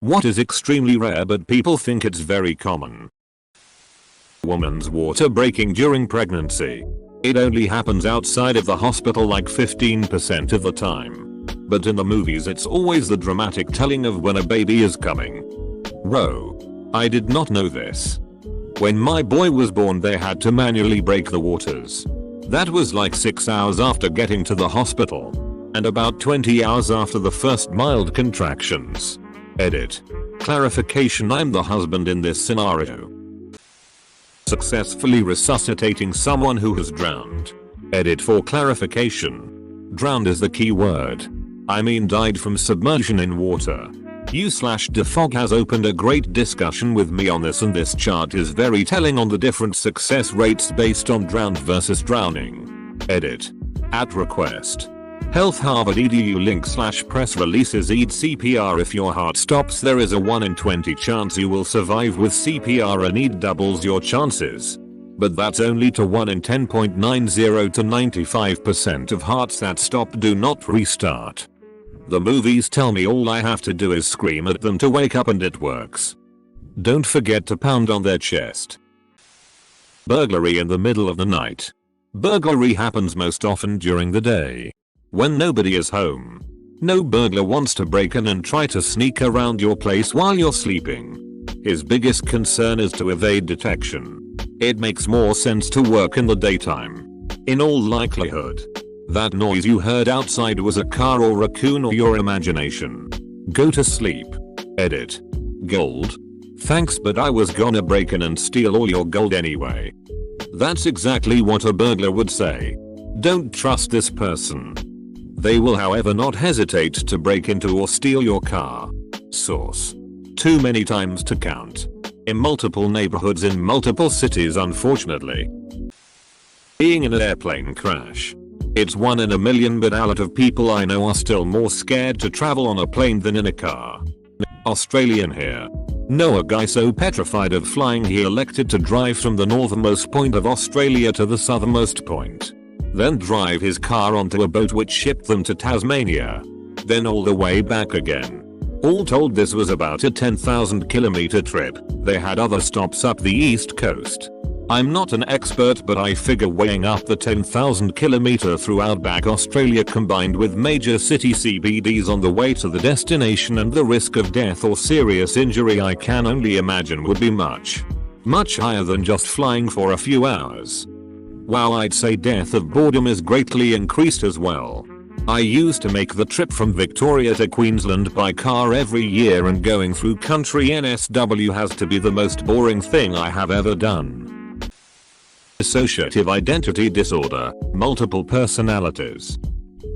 What is extremely rare but people think it's very common? Woman's water breaking during pregnancy. It only happens outside of the hospital like 15% of the time. But in the movies it's always the dramatic telling of when a baby is coming. I did not know this. When my boy was born they had to manually break the waters. That was like 6 hours after getting to the hospital. And about 20 hours after the first mild contractions. Edit. Clarification: I'm the husband in this scenario. Successfully resuscitating someone who has drowned. Edit for clarification. Drowned is the key word. I mean died from submersion in water. U/Defog has opened a great discussion with me on this, and this chart is very telling on the different success rates based on drowned versus drowning. Edit. At request. Health Harvard edu link/press releases ED CPR. If your heart stops there is a 1 in 20 chance you will survive with CPR, and ED doubles your chances. But that's only to 1 in 10.90 to 95% of hearts that stop do not restart. The movies tell me all I have to do is scream at them to wake up and it works. Don't forget to pound on their chest. Burglary in the middle of the night. Burglary happens most often during the day. When nobody is home. No burglar wants to break in and try to sneak around your place while you're sleeping. His biggest concern is to evade detection. It makes more sense to work in the daytime. In all likelihood. That noise you heard outside was a car or raccoon or your imagination. Go to sleep. Edit. Gold? Thanks, but I was gonna break in and steal all your gold anyway. That's exactly what a burglar would say. Don't trust this person. They will however not hesitate to break into or steal your car. Source. Too many times to count. In multiple neighborhoods in multiple cities unfortunately. Being in an airplane crash. It's 1 in a million, but a lot of people I know are still more scared to travel on a plane than in a car. Australian here. Know a guy so petrified of flying he elected to drive from the northernmost point of Australia to the southernmost point. Then drive his car onto a boat which shipped them to Tasmania. Then all the way back again. All told this was about a 10,000 kilometer trip. They had other stops up the east coast. I'm not an expert, but I figure weighing up the 10,000 kilometer through outback Australia combined with major city CBDs on the way to the destination and the risk of death or serious injury, I can only imagine would be much higher than just flying for a few hours. Wow, I'd say death of boredom is greatly increased as well. I used to make the trip from Victoria to Queensland by car every year, and going through country NSW has to be the most boring thing I have ever done. Dissociative identity disorder, multiple personalities.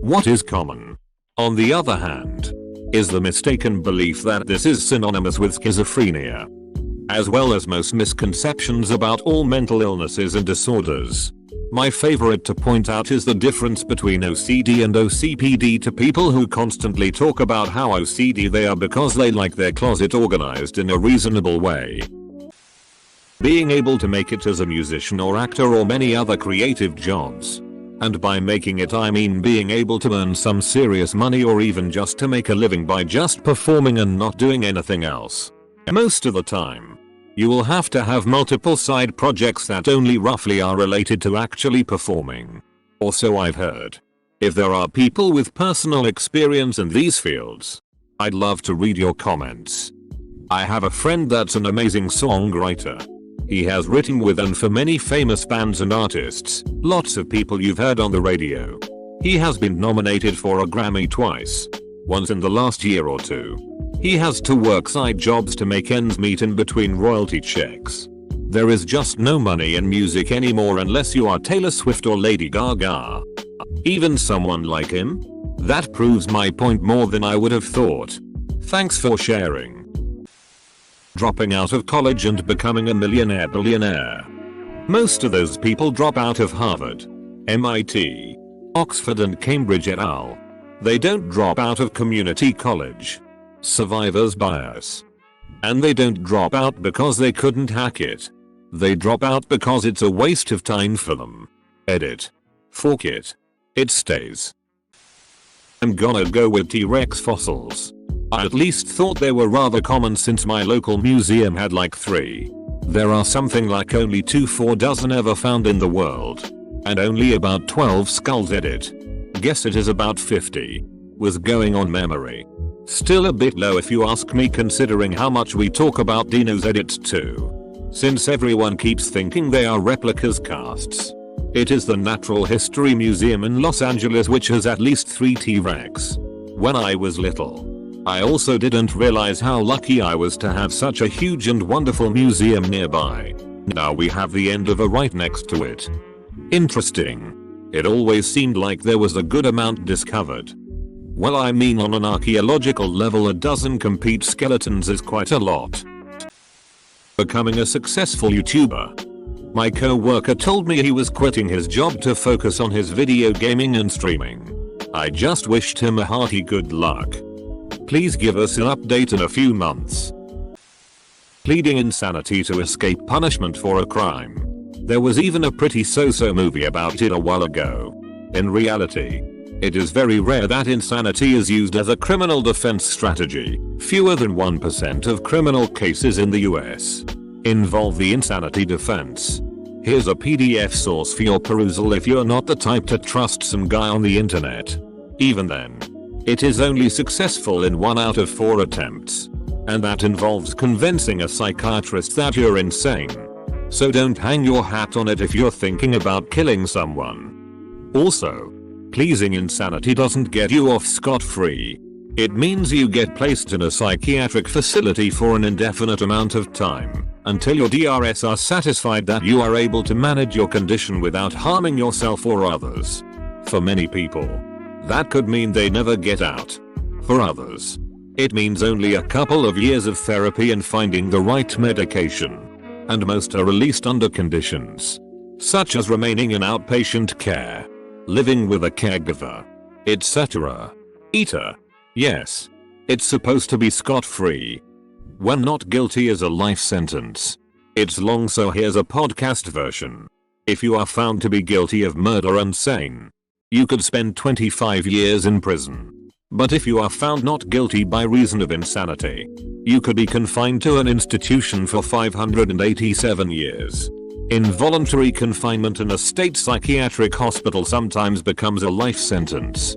What is common, on the other hand, is the mistaken belief that this is synonymous with schizophrenia, as well as most misconceptions about all mental illnesses and disorders. My favorite to point out is the difference between OCD and OCPD to people who constantly talk about how OCD they are because they like their closet organized in a reasonable way. Being able to make it as a musician or actor or many other creative jobs. And by making it I mean being able to earn some serious money or even just to make a living by just performing and not doing anything else. Most of the time. You will have to have multiple side projects that only roughly are related to actually performing. Or so I've heard. If there are people with personal experience in these fields, I'd love to read your comments. I have a friend that's an amazing songwriter. He has written with and for many famous bands and artists, lots of people you've heard on the radio. He has been nominated for a Grammy twice, once in the last year or two. He has to work side jobs to make ends meet in between royalty checks. There is just no money in music anymore unless you are Taylor Swift or Lady Gaga. Even someone like him? That proves my point more than I would have thought. Thanks for sharing. Dropping out of college and becoming a billionaire. Most of those people drop out of Harvard, MIT, Oxford and Cambridge et al. They don't drop out of community college. Survivor's bias. And they don't drop out because they couldn't hack it. They drop out because it's a waste of time for them. Edit. Fork it. It stays. I'm gonna go with T-Rex fossils. I at least thought they were rather common since my local museum had like 3. There are something like only 2-4 dozen ever found in the world. And only about 12 skulls edit. Guess it is about 50. Was going on memory. Still a bit low if you ask me, considering how much we talk about Dino's edits too. Since everyone keeps thinking they are replicas casts. It is the Natural History Museum in Los Angeles which has at least 3 T-Rex. When I was little. I also didn't realize how lucky I was to have such a huge and wonderful museum nearby. Now we have the Endeavour right next to it. Interesting. It always seemed like there was a good amount discovered. Well, I mean, on an archaeological level, a dozen complete skeletons is quite a lot. Becoming a successful YouTuber. My co-worker told me he was quitting his job to focus on his video gaming and streaming. I just wished him a hearty good luck. Please give us an update in a few months. Pleading insanity to escape punishment for a crime. There was even a pretty so-so movie about it a while ago. In reality, it is very rare that insanity is used as a criminal defense strategy. Fewer than 1% of criminal cases in the US involve the insanity defense. Here's a PDF source for your perusal if you're not the type to trust some guy on the internet. Even then, it is only successful in 1 out of 4 attempts. And that involves convincing a psychiatrist that you're insane. So don't hang your hat on it if you're thinking about killing someone. Also, pleasing insanity doesn't get you off scot-free. It means you get placed in a psychiatric facility for an indefinite amount of time, until your DRS are satisfied that you are able to manage your condition without harming yourself or others. For many people, that could mean they never get out. For others, it means only a couple of years of therapy and finding the right medication. And most are released under conditions, such as remaining in outpatient care, living with a caregiver, etc. Yes. It's supposed to be scot-free. When not guilty is a life sentence. It's long, so here's a podcast version. If you are found to be guilty of murder and sane, you could spend 25 years in prison. But if you are found not guilty by reason of insanity, you could be confined to an institution for 587 years. Involuntary confinement in a state psychiatric hospital sometimes becomes a life sentence.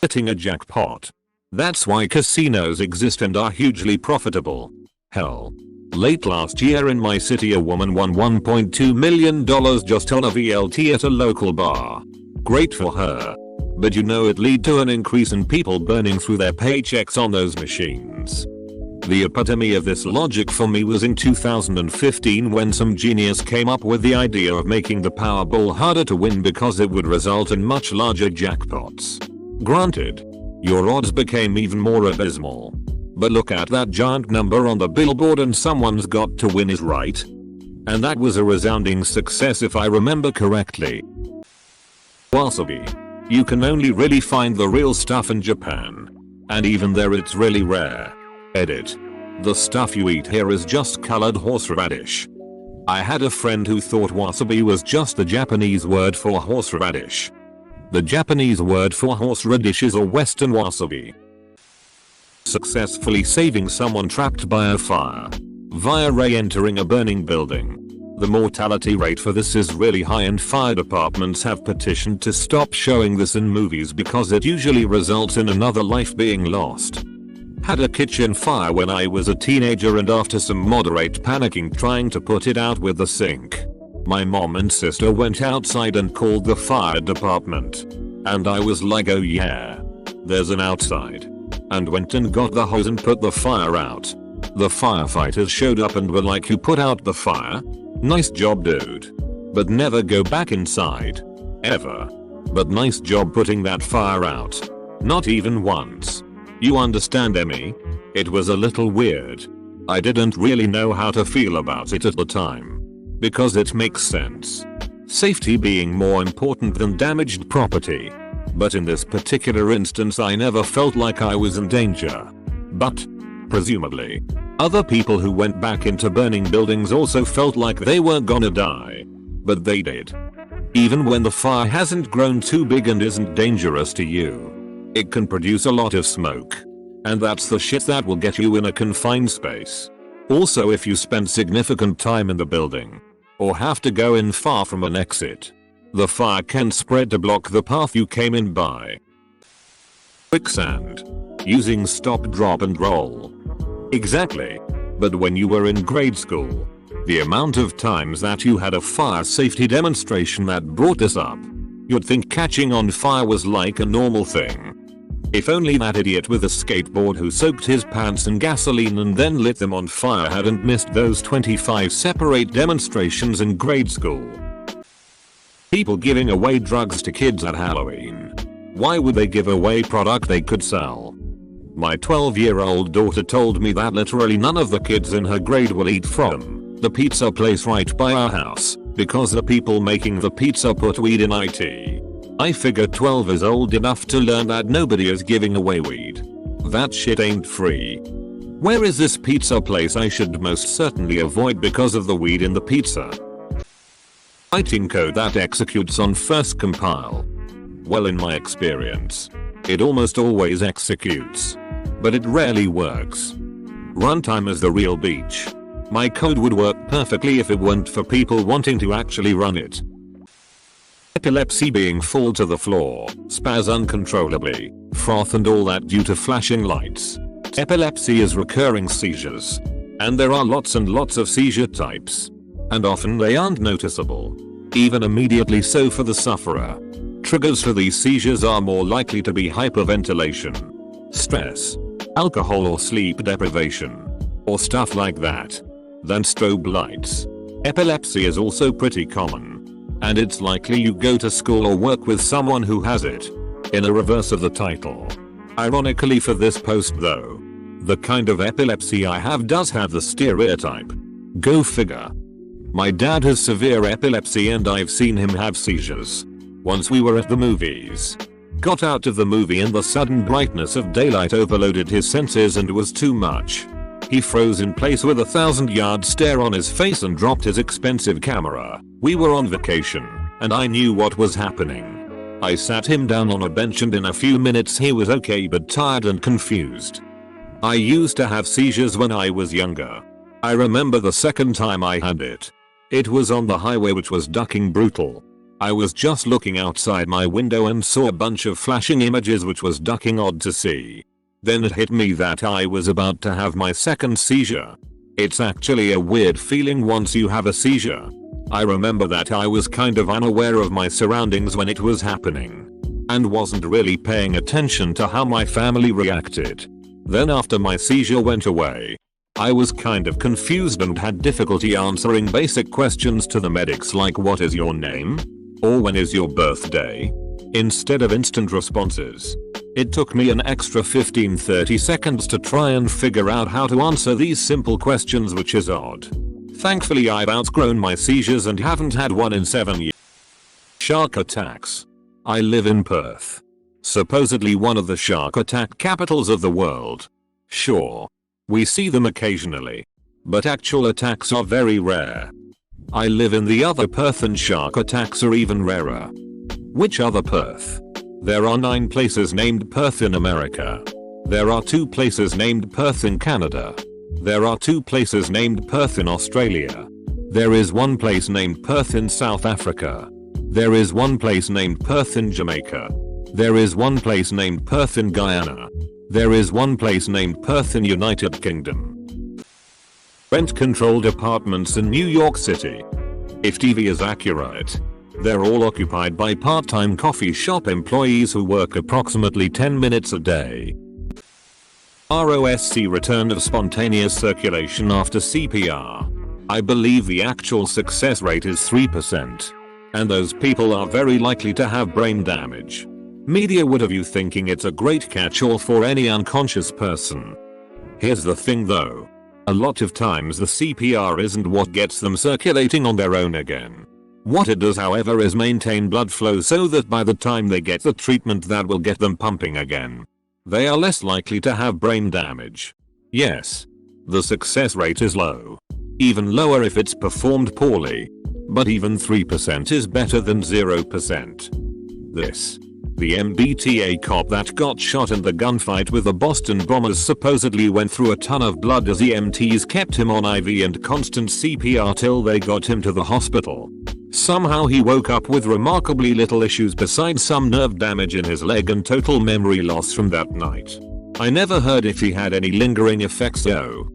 Hitting a jackpot. That's why casinos exist and are hugely profitable. Hell. Late last year in my city, a woman won $1.2 million just on a VLT at a local bar. Great for her. But you know, it led to an increase in people burning through their paychecks on those machines. The epitome of this logic for me was in 2015 when some genius came up with the idea of making the Powerball harder to win because it would result in much larger jackpots. Granted, your odds became even more abysmal. But look at that giant number on the billboard and someone's got to win is right. And that was a resounding success if I remember correctly. Wasabi. You can only really find the real stuff in Japan. And even there it's really rare. Edit. The stuff you eat here is just colored horseradish. I had a friend who thought wasabi was just the Japanese word for horseradish. The Japanese word for horseradish is a Western wasabi. Successfully saving someone trapped by a fire via re-entering a burning building. The mortality rate for this is really high and fire departments have petitioned to stop showing this in movies because it usually results in another life being lost. Had a kitchen fire when I was a teenager, and after some moderate panicking trying to put it out with the sink, my mom and sister went outside and called the fire department. And I was like, oh yeah, there's an outside. And went and got the hose and put the fire out. The firefighters showed up and were like, you put out the fire? Nice job, dude. But never go back inside. Ever. But nice job putting that fire out. Not even once. You understand, Emmy? It was a little weird. I didn't really know how to feel about it at the time. Because it makes sense. Safety being more important than damaged property. But in this particular instance I never felt like I was in danger. But, presumably, other people who went back into burning buildings also felt like they weren't gonna die. But they did. Even when the fire hasn't grown too big and isn't dangerous to you. It can produce a lot of smoke. And that's the shit that will get you in a confined space. Also, if you spend significant time in the building, or have to go in far from an exit, the fire can spread to block the path you came in by. Quicksand. Using stop, drop and roll. Exactly. But when you were in grade school, the amount of times that you had a fire safety demonstration that brought this up, you'd think catching on fire was like a normal thing. If only that idiot with a skateboard who soaked his pants in gasoline and then lit them on fire hadn't missed those 25 separate demonstrations in grade school. People giving away drugs to kids at Halloween. Why would they give away product they could sell? My 12-year-old daughter told me that literally none of the kids in her grade will eat from the pizza place right by our house because the people making the pizza put weed in it. I figure 12 is old enough to learn that nobody is giving away weed. That shit ain't free. Where is this pizza place I should most certainly avoid because of the weed in the pizza? Writing code that executes on first compile. Well, in my experience, it almost always executes, but it rarely works. Runtime is the real beach. My code would work perfectly if it weren't for people wanting to actually run it. Epilepsy being fall to the floor, spaz uncontrollably, froth and all that due to flashing lights. Epilepsy is recurring seizures. And there are lots and lots of seizure types. And often they aren't noticeable, even immediately so for the sufferer. Triggers for these seizures are more likely to be hyperventilation, stress, alcohol or sleep deprivation, or stuff like that, than strobe lights. Epilepsy is also pretty common. And it's likely you go to school or work with someone who has it. In a reverse of the title. Ironically for this post though, the kind of epilepsy I have does have the stereotype. Go figure. My dad has severe epilepsy and I've seen him have seizures. Once we were at the movies. Got out of the movie and the sudden brightness of daylight overloaded his senses and was too much. He froze in place with a 1,000-yard stare on his face and dropped his expensive camera. We were on vacation, and I knew what was happening. I sat him down on a bench and in a few minutes he was okay but tired and confused. I used to have seizures when I was younger. I remember the second time I had it. It was on the highway, which was ducking brutal. I was just looking outside my window and saw a bunch of flashing images, which was ducking odd to see. Then it hit me that I was about to have my second seizure. It's actually a weird feeling once you have a seizure. I remember that I was kind of unaware of my surroundings when it was happening. And wasn't really paying attention to how my family reacted. Then after my seizure went away, I was kind of confused and had difficulty answering basic questions to the medics like what is your name? Or when is your birthday? Instead of instant responses. It took me an extra 15-30 seconds to try and figure out how to answer these simple questions, which is odd. Thankfully I've outgrown my seizures and haven't had one in 7 years. Shark attacks. I live in Perth. Supposedly one of the shark attack capitals of the world. Sure. We see them occasionally. But actual attacks are very rare. I live in the other Perth and shark attacks are even rarer. Which other Perth? There are 9 places named Perth in America. There are 2 places named Perth in Canada. There are 2 places named Perth in Australia. There is 1 place named Perth in South Africa. There is 1 place named Perth in Jamaica. There is 1 place named Perth in Guyana. There is 1 place named Perth in United Kingdom. Rent-controlled apartments in New York City. If TV is accurate, they're all occupied by part-time coffee shop employees who work approximately 10 minutes a day. ROSC, return of spontaneous circulation after CPR. I believe the actual success rate is 3%. And those people are very likely to have brain damage. Media would have you thinking it's a great catch-all for any unconscious person. Here's the thing though. A lot of times the CPR isn't what gets them circulating on their own again. What it does, however, is maintain blood flow so that by the time they get the treatment that will get them pumping again, they are less likely to have brain damage. Yes, the success rate is low. Even lower if it's performed poorly. But even 3% is better than 0%. This The MBTA cop that got shot in the gunfight with the Boston bombers supposedly went through a ton of blood as EMTs kept him on IV and constant CPR till they got him to the hospital. Somehow he woke up with remarkably little issues besides some nerve damage in his leg and total memory loss from that night. I never heard if he had any lingering effects though.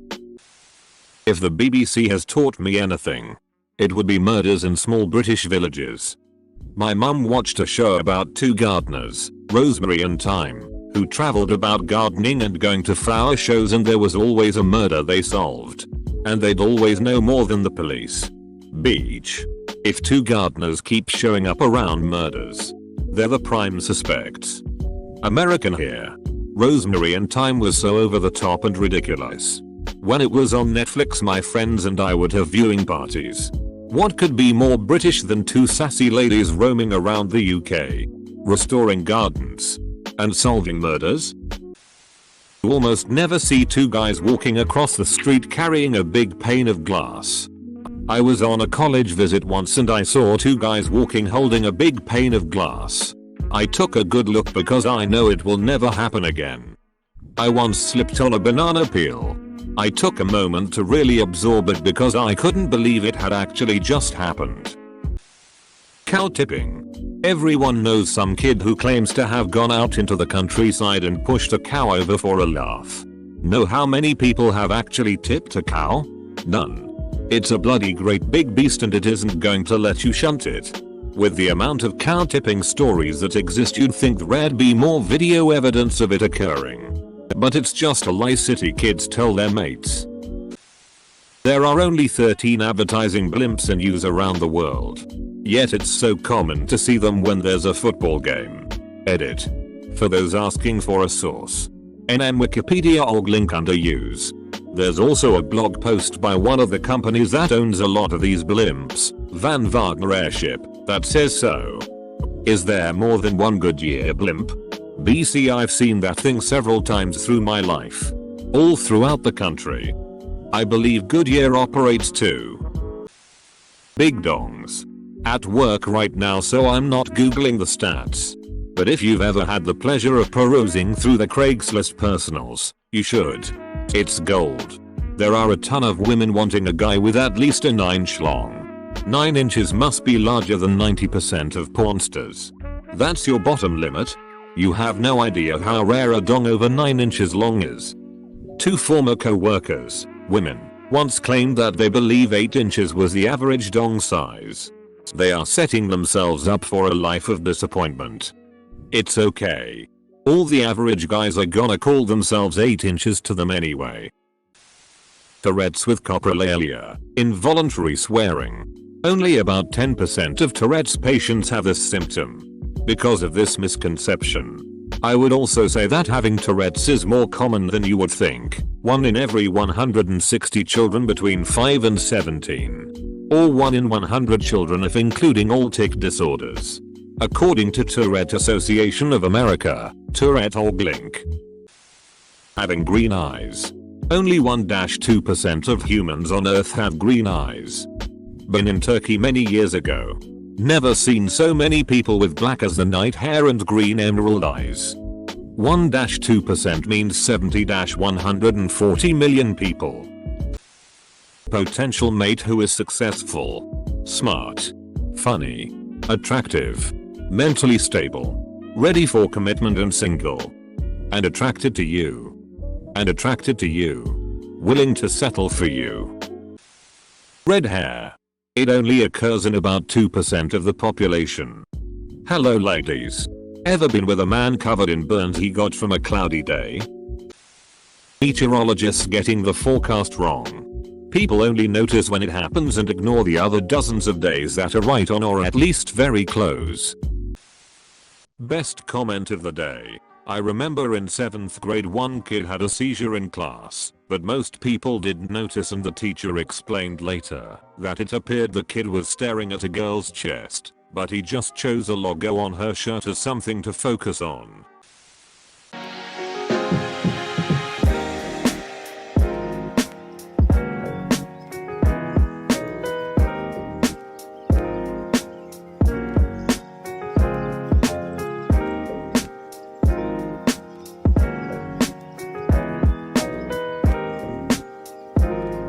If the BBC has taught me anything, it would be murders in small British villages. My mum watched a show about two gardeners, Rosemary and Thyme, who travelled about gardening and going to flower shows, and there was always a murder they solved. And they'd always know more than the police. Beach. If two gardeners keep showing up around murders, they're the prime suspects. American here. Rosemary and Thyme was so over the top and ridiculous. When it was on Netflix, my friends and I would have viewing parties. What could be more British than two sassy ladies roaming around the UK, restoring gardens, and solving murders? You almost never see two guys walking across the street carrying a big pane of glass. I was on a college visit once and I saw two guys walking holding a big pane of glass. I took a good look because I know it will never happen again. I once slipped on a banana peel. I took a moment to really absorb it because I couldn't believe it had actually just happened. Cow tipping. Everyone knows some kid who claims to have gone out into the countryside and pushed a cow over for a laugh. Know how many people have actually tipped a cow? None. It's a bloody great big beast and it isn't going to let you shunt it. With the amount of cow tipping stories that exist, you'd think there'd be more video evidence of it occurring. But it's just a lie city kids tell their mates. There are only 13 advertising blimps in use around the world. Yet it's so common to see them when there's a football game. Edit. For those asking for a source. NM Wikipedia org link under use. There's also a blog post by one of the companies that owns a lot of these blimps, Van Wagner Airship, that says so. Is there more than one Goodyear blimp? BC, I've seen that thing several times through my life. All throughout the country. I believe Goodyear operates too. Big dongs. At work right now, so I'm not googling the stats. But if you've ever had the pleasure of perusing through the Craigslist personals, you should. It's gold. There are a ton of women wanting a guy with at least a 9 schlong. 9 inches must be larger than 90% of pornsters. That's your bottom limit? You have no idea how rare a dong over 9 inches long is. Two former co-workers, women, once claimed that they believe 8 inches was the average dong size. They are setting themselves up for a life of disappointment. It's okay. All the average guys are gonna call themselves 8 inches to them anyway. Tourettes with coprolalia, involuntary swearing. Only about 10% of Tourette's patients have this symptom. Because of this misconception, I would also say that having Tourette's is more common than you would think. 1 in every 160 children between 5 and 17. Or 1 in 100 children if including all tic disorders. According to Tourette Association of America, Tourette org link. Having green eyes. Only 1-2% of humans on Earth have green eyes. Been in Turkey many years ago. Never seen so many people with black as the night hair and green emerald eyes. 1-2% means 70-140 million people. Potential mate who is successful, smart, funny, attractive, mentally stable, ready for commitment and single. And attracted to you. And attracted to you. Willing to settle for you. Red hair. It only occurs in about 2% of the population. Hello ladies. Ever been with a man covered in burns he got from a cloudy day? Meteorologists getting the forecast wrong. People only notice when it happens and ignore the other dozens of days that are right on or at least very close. Best comment of the day. I remember in 7th grade one kid had a seizure in class, but most people didn't notice and the teacher explained later that it appeared the kid was staring at a girl's chest, but he just chose a logo on her shirt as something to focus on.